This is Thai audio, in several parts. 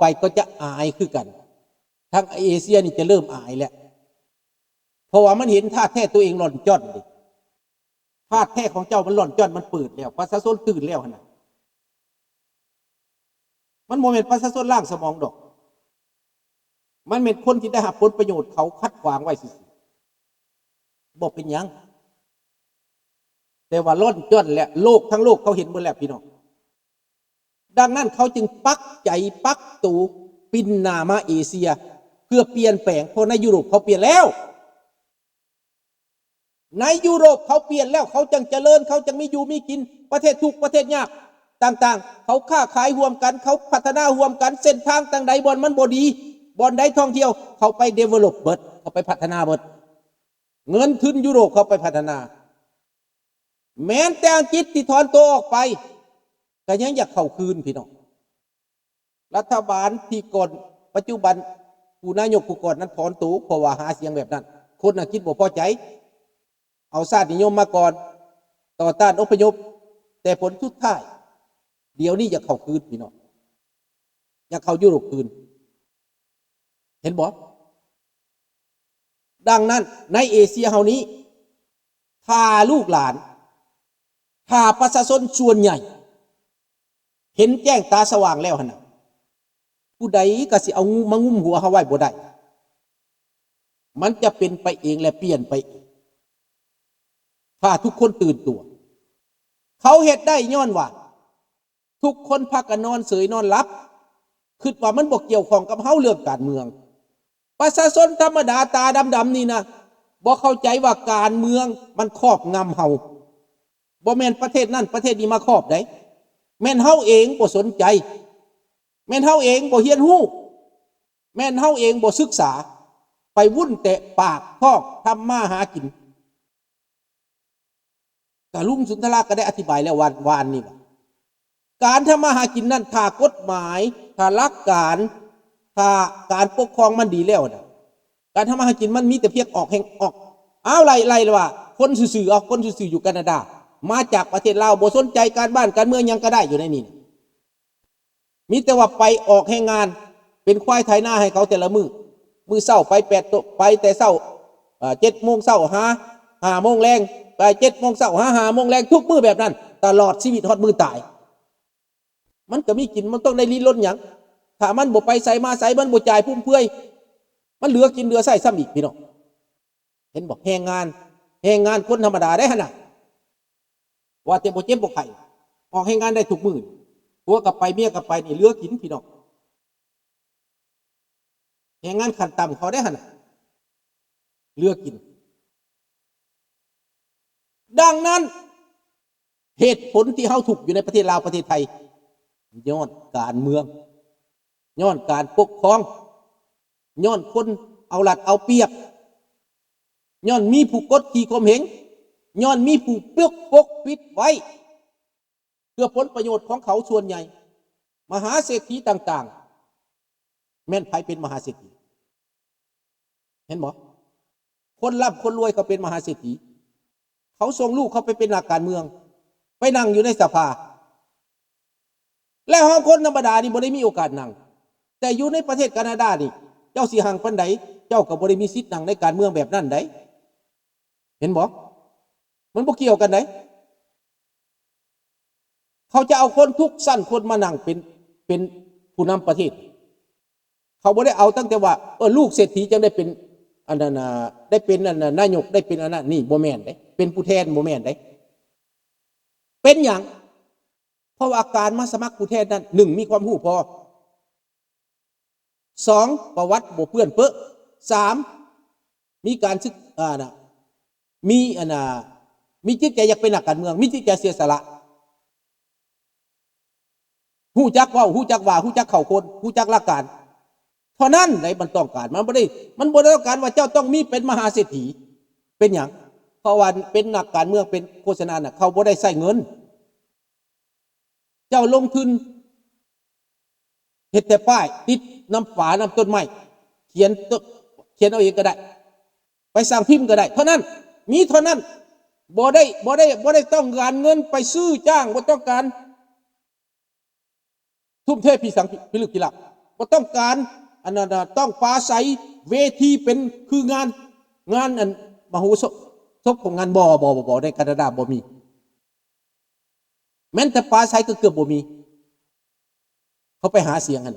ไปก็จะอายคือกันทั้งเอเชียนี่จะเริ่มอายแล้วเพราะว่ามันเห็นท่าแท้ตัวเองหล่อนจ้อนดิท่าแท้ของเจ้ามันหล่อนจ้อนมันเปิดแล้วประชาชนตื่นแล้วนะมันโมเมนต์ประชาชนล่างสมองดอกมันเป็นคนที่ได้รับผลประโยชน์เขาคัดขวางไว้สิบอกเป็นยังแต่ว่าล่อนจ้อนแล้วโลกทั้งโลกเขาเห็นหมดแล้วพี่น้องดังนั้นเขาจึงปักใจปักตูปินนามาเอเชียเพื่อเปลี่ยนแปลงเพราะในยุโรปเขาเปลี่ยนแล้วในยุโรปเขาเปลี่ยนแล้วเขาจังเจริญเขาจังมีอยู่มีกินประเทศทุกประเทศยากต่างๆเขาค้าขายร่วมกันเขาพัฒนาร่วมกันเส้นทางต่างใดบอนมันบ่ดีบอนใดท่องเที่ยวเขาไป develop เบิดเขาไปพัฒนาเบิดเงินทุนยุโรปเขาไปพัฒนาแม้แต่อังกฤษที่ถอนตัวออกไปก็ยังอยากเข้าคืนพี่น้องรัฐบาลที่ก่อนปัจจุบันผู้นายกผู้ก่อนนั้นถอนตัวเพราะว่าหาเสียงแบบนั้นคนอังกฤษบ่พอใจเอาชาตินิยมมาก่อนต่อต้านอพยพแต่ผลสุดท้ายเดี๋ยวนี้อยากเข้าคืนพี่น้องอยากเข้ายุโรปคืนเห็นบ่ดังนั้นในเอเชียเฮานี้ถ้าลูกหลานถ้าประชาชนส่วนใหญ่เห็นแจ้งตาสว่างแล้วหั่นน่ะผู้ใดก็สิเอามางุ้มหัวเฮาไว้บ่ได้มันจะเป็นไปเองและเปลี่ยนไปเองถ้าทุกคนตื่นตัวเขาเฮ็ดได้ย้อนว่าทุกคนพักกันนอนเสยนอนหลับคิดว่ามันบ่เกี่ยวข้องกับเฮาเรื่องการเมืองประชาชนธรรมดาตาดำๆนี่นะบ่เข้าใจว่าการเมืองมันครอบงำเฮาบ่แม่นประเทศนั้นประเทศนี้มาครอบได้แม่นเฮาเองบ่สนใจแม่นเฮาเองบ่เรียนรู้แม่นเฮาเองบ่ศึกษาไปวุ่นแต่ปากท้องทำมาหากินก็ลุงสุนทรก็ได้อธิบายแล้ววานนี่ว่าการทำมาหากินนั่นถ้ากฎหมายถ้าหลักการถ้าการปกครองมันดีแล้วนะการทำมาหากินมันมีแต่เพียงออกแห่งออกไล่เลยว่าคนสื่อๆเอาคนสื่อๆอยู่แคนาดามาจากประเทศลาวบ่สนใจการบ้านการเมืองยังก็ได้อยู่ในนี้มีแต่ว่าไปออกแห่งงานเป็นควายไถนาให้เขาแต่ละมือเช้าไป8 โมงไปแต่เช้า7 โมงเช้า5 โมงแรงไป7 โมงเช้า5 โมงแรงทุกมื้อแบบนั้นตลอดชีวิตฮอดมื้อตายมันก็มีกินมันต้องได้ลิ้นรสหยังถ้ามันบ่ไปใส่มาใส่มันบ่จ่ายพุ่มเพื่อยมันเหลือกินเหลือใส่ซ้ำอีกพี่น้องเห็นบอกแรงงานคนธรรมดาได้ขนาดว่าแต่บ่เจ็บบ่ไข้ออกแรงงานได้ทุกมื้อผัวกับไปเมียกับไปนี่เหลือกินพี่น้องแรงงานขั้นต่ำเขาได้ขนาดเหลือกินดังนั้นเหตุผลที่เฮาถูกอยู่ในประเทศลาวประเทศไทยย้อนการเมืองย้อนการปกครองย้อนคนเอาหลัดเอาเปรียบย้อนมีผู้กดขี่ข่มเหงย้อนมีผู้ปกปิดไว้เพื่อผลประโยชน์ของเขาส่วนใหญ่มหาเศรษฐีต่างๆแม่นไผเป็นมหาเศรษฐีเห็นบ่คนร่ำคนรวยเขาเป็นมหาเศรษฐีเขาส่งลูกเขาไปเป็นนักการเมืองไปนั่งอยู่ในสภาแล้วเฮาคนธรรมดานี่บ่ได้มีโอกาสนั่งแต่อยู่ในประเทศแคนาดานี่เจ้าสิห่างปานใดเจ้าก็บ่ได้มีสิทธิ์นั่งในการเมืองแบบนั้นได้เห็นบ่มันบ่เกี่ยวกันได้เขาจะเอาคนทุกสั้นคนมานั่งเป็นผู้นำประเทศเขาบ่ได้เอาตั้งแต่ว่าลูกเศรษฐีจังได้เป็นอันนั้นได้เป็นอันนายกได้เป็นอันนั้นนี่บ่แม่นได้เป็นผู้แทนบ่แม่นได้เป็นหยังเพราะว่าการมาสมัครผู้แทนนั้น1มีความรู้พอ2ประวัติบ่เปื้อนเปื้อ3มีการศึกมีมีจิตใจอยากเป็นนักการเมืองมีจิตใจเสียสละฮู้จักเว้าฮู้จักว่าฮู้จักเข้าคนฮู้จักหลักการเท่านั้นได้มันต้องการมันบ่ได้ต้องการว่าเจ้าต้องมีเป็นมหาเศรษฐีเป็นหยังเพราะว่าเป็นนักการเมืองเป็นโฆษณาน่ะเขาบ่ได้ใช้เงินเจ้าลงทุนเฮ็ดแต่ป้ายติดน้ำฝาน้ำต้นไม้เขียนเอาเองก็ได้ไปสั่งพิมพ์ก็ได้เท่านั้นมีเท่านั้นบ่ได้ต้องการเงินไปซื้อจ้างบ่ต้องการทุ่มเทพิลึกพิลั่น บ่ต้องการอันนั้นต้องปราศัยเวทีเป็นคืองานอันมโหสถของงานบ่ในแคนาดาบ่มีแม้แต่ปราศัยก็เกือบบ่มีเขาไปหาเสียงกัน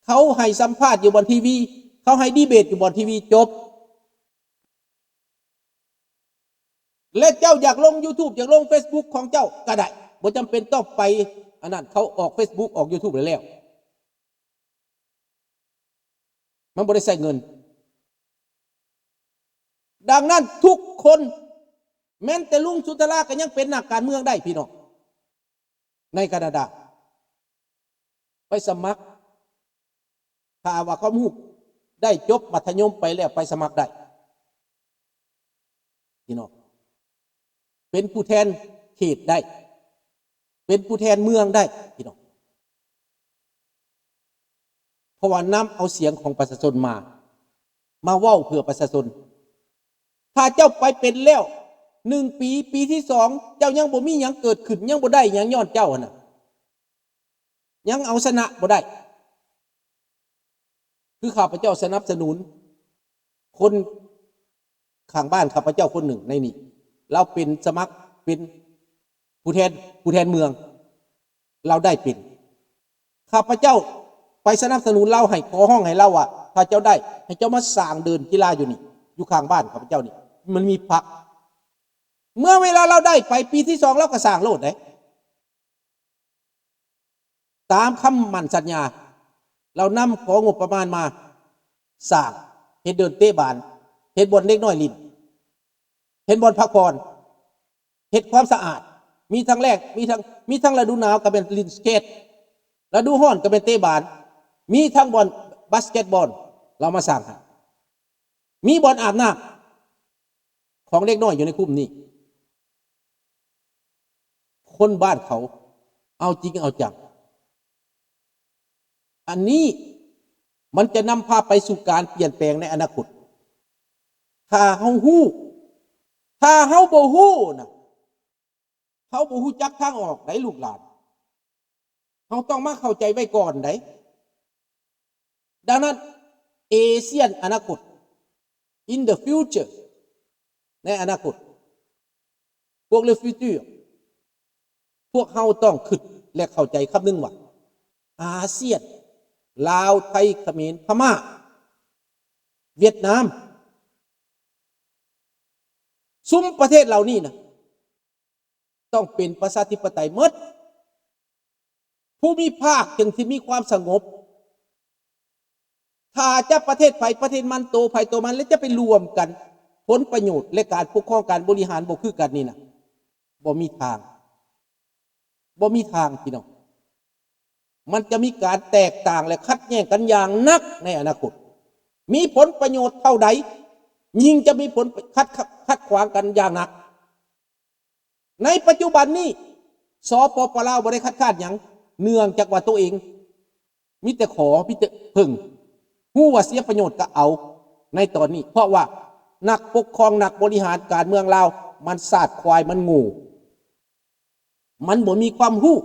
เขาให้สัมภาษณ์อยู่บนทีวีเขาให้ดีเบตอยู่บนทีวีจบและเจ้าอยากลง YouTube อยากลง Facebook ของเจ้าก็ได้บ่จำเป็นต้องไปอันนั้นเขาออก Facebook ออก YouTube แล้วมันบ่ได้ใช้เงินดังนั้นทุกคนแม้แต่ลุงสุนทราก็ยังเป็นนักการเมืองได้พี่น้องในแคนาดาไปสมัครถ้าว่าเขาฮู้ได้จบมัธยมไปแล้วไปสมัครได้พี่น้องเป็นผู้แทนเขตได้เป็นผู้แทนเมืองได้พี่น้องเพราะว่านำเอาเสียงของประชาชนมาเว้าเพื่อประชาชนถ้าเจ้าไปเป็นแล้ว1 ปีปีที่2เจ้ายังบ่มีหยังเกิดขึ้นยังบ่ได้หยังย้อนเจ้าน่ะยังเอาชนะบ่ได้คือข้าพเจ้าสนับสนุนคนข้างบ้านข้าพเจ้าคนหนึ่งในนี้เราเป็นสมัครเป็นผู้แทนเมืองเราได้เป็นข้าพเจ้าไปสนับสนุนเราให้ขอห้องให้เราอ่ะถ้าเจ้าได้ให้เจ้ามาสร้างเดินกีฬาอยู่นี่อยู่ข้างบ้านข้าพเจ้านี่มันมีพักเมื่อเวลาเราได้ไปปีที่2เราก็สร้างโลดได้ตามคำมั่นสัญญาเรานำของบประมาณมาสร้างเฮ็ดเดินเตะบานเฮ็ดบอลเล็กน้อยลินเฮ็ดบอลพักผ่อนเฮ็ดความสะอาดมีทั้งแรกมีทั้งฤดูหนาวก็เป็นลินสเกตฤดูร้อนก็เป็นเตะบานมีทั้งบอลบาสเกตบอลเรามาสร้างมีบอลอาบน้ำของเล็กน้อยอยู่ในกลุ่มนี้คนบ้านเขาเอาจริงเอาจังอันนี้มันจะนำพาไปสู่การเปลี่ยนแปลงในอนาคตถ้าเฮาฮู้ถ้าเฮาบ่ฮู้นะเขาบ่ฮู้จักทางออกได้ลูกหลานเฮาต้องมาเข้าใจไว้ก่อนได้ดังนั้นเอเชียนอนาคต in the future ในอนาคตพวก le futur พวกเฮาต้องคิดและเข้าใจคำนึงว่าอาเซียนลาวไทยเขมรพม่าเวียดนามซุ้มประเทศเหล่านี้นะต้องเป็นประชาธิปไตยหมดภูมิภาคจึงที่มีความสงบถ้าจะประเทศไผประเทศมันโตไผโตมันแล้วจะไปรวมกันผลประโยชน์และการปกครองการบริหารบ่คือกันนี่นะบ่มีทางพี่น้องมันจะมีการแตกต่างและขัดแย้งกันอย่างนักในอนาคตมีผลประโยชน์เท่าใดยิ่งจะมีผลขัดขวางกันอย่างหนักในปัจจุบันนี้สปป.ลาวบ่ได้คัดค้านหยังเนื่องจากว่าตัวเองมีแต่ขอมีแต่พึ่งฮู้ว่าเสียประโยชน์ก็เอาในตอนนี้เพราะว่านักปกครองนักบริหารการเมืองลาวมันสาดควายมันงูมันบ่มีความรู้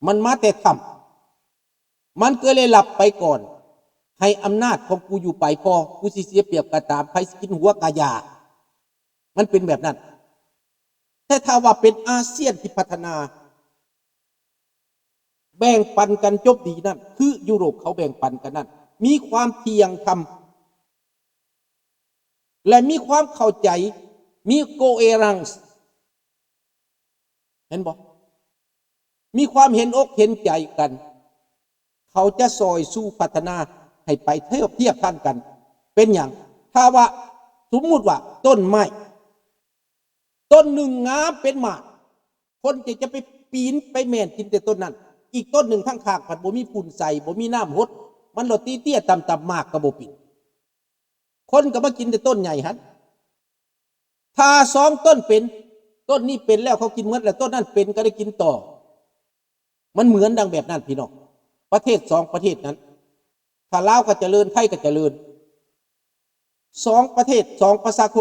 มันมาแต่ทำมันก็เลยหลับไปก่อนให้อำนาจของกูอยู่ไปพอกูสิเสียเปรียบก็ตามไผสิกินหัวกะยามันเป็นแบบนั้นแต่ถ้าว่าเป็นอาเซียนที่พัฒนาแบ่งปันกันจบดีนั่นคือยุโรปเขาแบ่งปันกันนั่นมีความเที่ยงธรรมและมีความเข้าใจมีโกเอรังส์เห็นบ่มีความเห็นอกเห็นใจกันเขาจะซอยสู้พัฒนาให้ไปเทียบท่านกันเป็นอย่างถ้าว่าสมมุติว่าต้นไม้ต้นหนึ่งงามเป็นหมากคนจะไปปีนไปแม่นกินแต่ต้นนั้นอีกต้นหนึ่งทั้งข้างผัดบ่มีฝุ่นใส่บ่มีน้ำหดมันหลดเตี้ยต่ำๆมากก็บ่ปิดคนก็มากินแต่ต้นใหญ่ฮั่นถ้า2ต้นเป็นต้นนี้เป็นแล้วเขากินหมดแล้วต้นนั้นเป็นก็ได้กินต่อมันเหมือนดังแบบนั้นพี่น้องประเทศ2ประเทศนั้นถ้าลาวก็เจริญไทยก็เจริญ2ประเทศ2ประชาก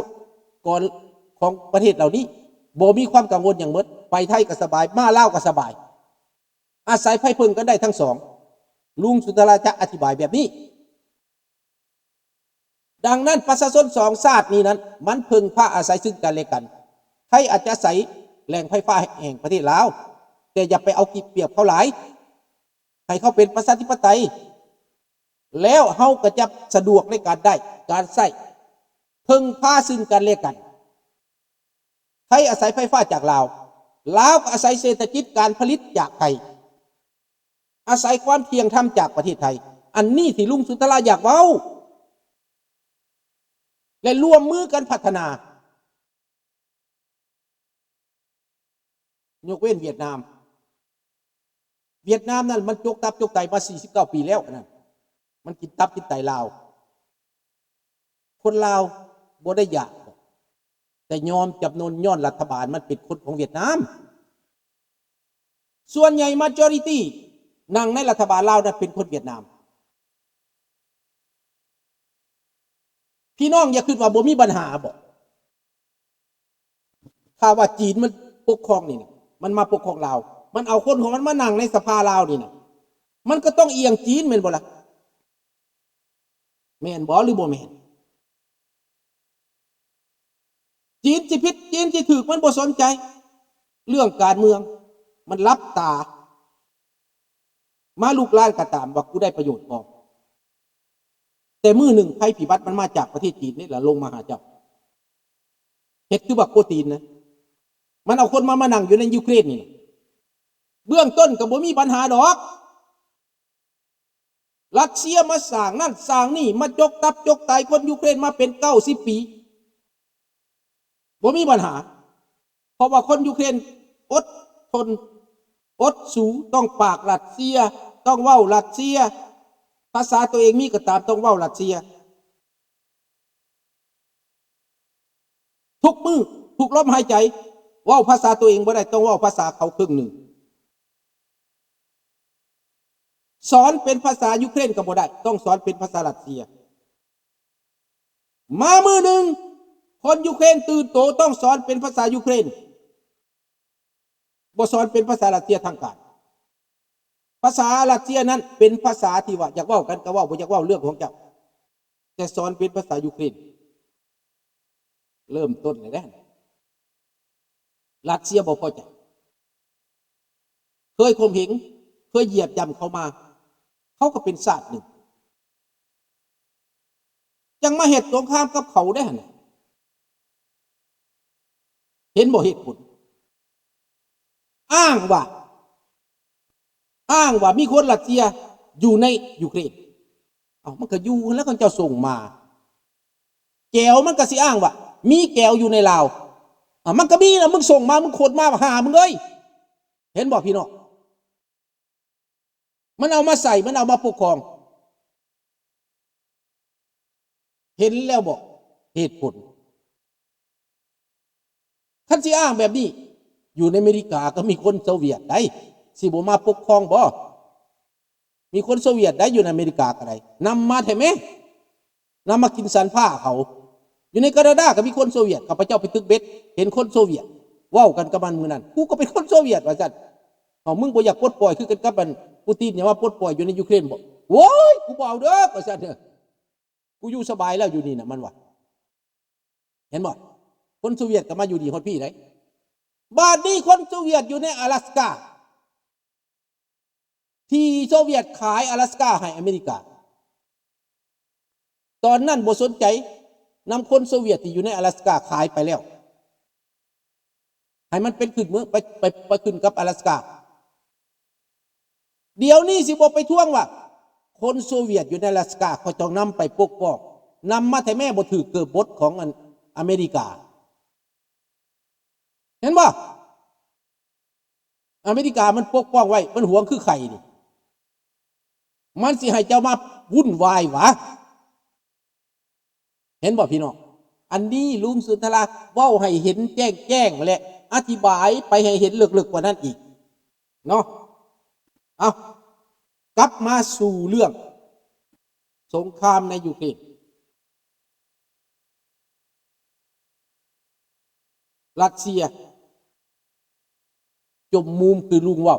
รของประเทศเหล่านี้บ่มีความกังวลอย่างหมดไปไทยก็สบายมาลาวก็สบายอาศัยไผพึ่งกันได้ทั้งสอง ลุงสุนทราจะอธิบายแบบนี้ดังนั้นประชาชนสองชาตินี้นั้นมันพึงพาอาศัยซึ่งกันและกันไทยอาจจะอาศัยแหล่งไฟฟ้าแห่งประเทศลาวแต่อย่าไปเอาเปรียบเขาหลายให้เขาเป็นประชาธิปไตยแล้วเฮาก็จะสะดวกในการได้การใช้พึงพาซึ่งกันและกันไทยอาศัยไฟฟ้าจากลาวลาวก็อาศัยเศรษฐกิจการผลิตจากไทยอาศัยความเที่ยงธรรมจากประเทศไทยอันนี้ที่ลุงสุนทราอยากเว้าและร่วมมือกันพัฒนายกเว้นเวียดนามนั่นมันจกตับจกไตมา49 ปีแล้วนะมันกินตับกินไตลาวคนลาวบ่ได้อยากแต่ยอมจำนวนย้อนรัฐบาลมันเป็นคนของเวียดนามส่วนใหญ่ majority นั่งในรัฐบาลลาวนั้นเป็นคนเวียดนามพี่น้องอย่าคิดว่าบ่มีปัญหาบ่ถ้าว่าจีนมันปกครองนี่มันมาปกครองลาวมันเอาคนของมันมานั่งในสภาลาวนี่นะมันก็ต้องเอียงจีนแม่นบ่ล่ะแม่นบ่หรือบ่แม่นจีนสิผิดจีนสิถูกมันบ่สนใจเรื่องการเมืองมันรับตามาลูกหลานก็ตามว่ากูได้ประโยชน์บ่แต่มื้อหนึ่งภัยพิบัติมันมาจากประเทศจีนนี่แหละลงมาหาเจ้าเฮ็ดคือบักโปรตีนนะมันเอาคนมานั่งอยู่ในยูเครนนี่เบื้องต้นก็บ่มีปัญหาดอกรัสเซียมาสร้างนั่นสร้างนี่มาจกตับจกไตคนยูเครนมาเป็น90 ปีบ่มีปัญหาเพราะว่าคนยูเครนอดทนอดสูต้องปากรัสเซียต้องเว้ารัสเซียภาษาตัวเองมีก็ตามต้องเว้ารัสเซียทุกมือทุกลมหายใจเว้าภาษาตัวเองบ่ได้ต้องเว้าภาษาเขาครึ่งหนึ่งสอนเป็นภาษายูเครนก็บ่ได้ต้องสอนเป็นภาษารัสเซียมามือหนึ่งคนยูเครนตื่นโตต้องสอนเป็นภาษายูเครนบ่สอนเป็นภาษารัสเซียทางการภาษารัสเซียนั้นเป็นภาษาที่ว่าอยากเว้ากันก็เว้าบ่อยากเว้าเรื่องของเจ้าแต่สอนเป็นภาษายูเครนเริ่มต้นเลยนะรัสเซียบ่พอใจเคยข่มเหงเคยเหยียบย่ำเขามาเขาก็เป็นชาติหนึ่งจังมาเหตุสงครามกับเขาได้หั่นเห็นบ่เหตุผลอ้างว่ามีคนรัสเซียอยู่ในยูเครนมันก็อยู่แล้วก็เจ้าส่งมาแก้วมันก็สิอ้างว่ามีแก้วอยู่ในลาวมันก็มีนะมึงส่งมามึงขนมาหามึงเอ้ยเห็นบ่พี่น้องมันเอามาใส่มันเอามาปกครองเห็นแล้วบ่เหตุผลคันสิอ้างแบบนี้อยู่ในอเมริกาก็มีคนโซเวียตได้สิบ่มาปกครองบ่มีคนโซเวียตได้อยู่ในอเมริกาก็ได้นำมาแท้แม่นำมากินสันผ้าเขาอยู่ในแคนาดาก็มีคนโซเวียตข้าพเจ้าไปตึกเบ็ดเห็นคนโซเวียตเว้ากันกับมันมื้อนั้นกูก็เป็นคนโซเวียตว่าซั่นมึงบ่อยากปลดปล่อยคือกันกับมันปูตินอย่าว่าปลดปล่อยอยู่ในยูเครนบ่โว้ยกูบ่เอาเด้อว่าซั่นเด้อกูอยู่สบายแล้วอยู่นี่น่ะมันว่าเห็นบ่คนโซเวียตก็มาอยู่ดีฮอดพี่ได้บ้านนี้คนโซเวียตอยู่ใน阿拉斯กาที่โซเวียตขาย阿拉斯กาให้อเมริกาตอนนั้นบ่สนใจนำคนโซเวียตที่อยู่ใน阿拉斯กาขายไปแล้วให้มันเป็นขึ้นเมืองไปขึ้นกับ阿拉斯กาเดี๋ยวนี้สิบ่ไปท่วงว่าคนโซเวียตอยู่ใน阿拉斯กาเขาต้องนำไปปกป้องนำมาแต่แม่บ่ถือเกิดบทของอเมริกาเห็นบ่อเมริกามันปกป้องไว้มันหวงคือไข่นี่มันสิให้เจ้ามาวุ่นวายวะเห็นบ่พี่น้องอันนี้ลุงสุนทราเว้าให้เห็นแจ้งและอธิบายไปให้เห็นลึกๆกว่านั้นอีกเนาะเอากลับมาสู่เรื่องสงครามในยูเครนรัสเซียจมมุมคือลุงเว้า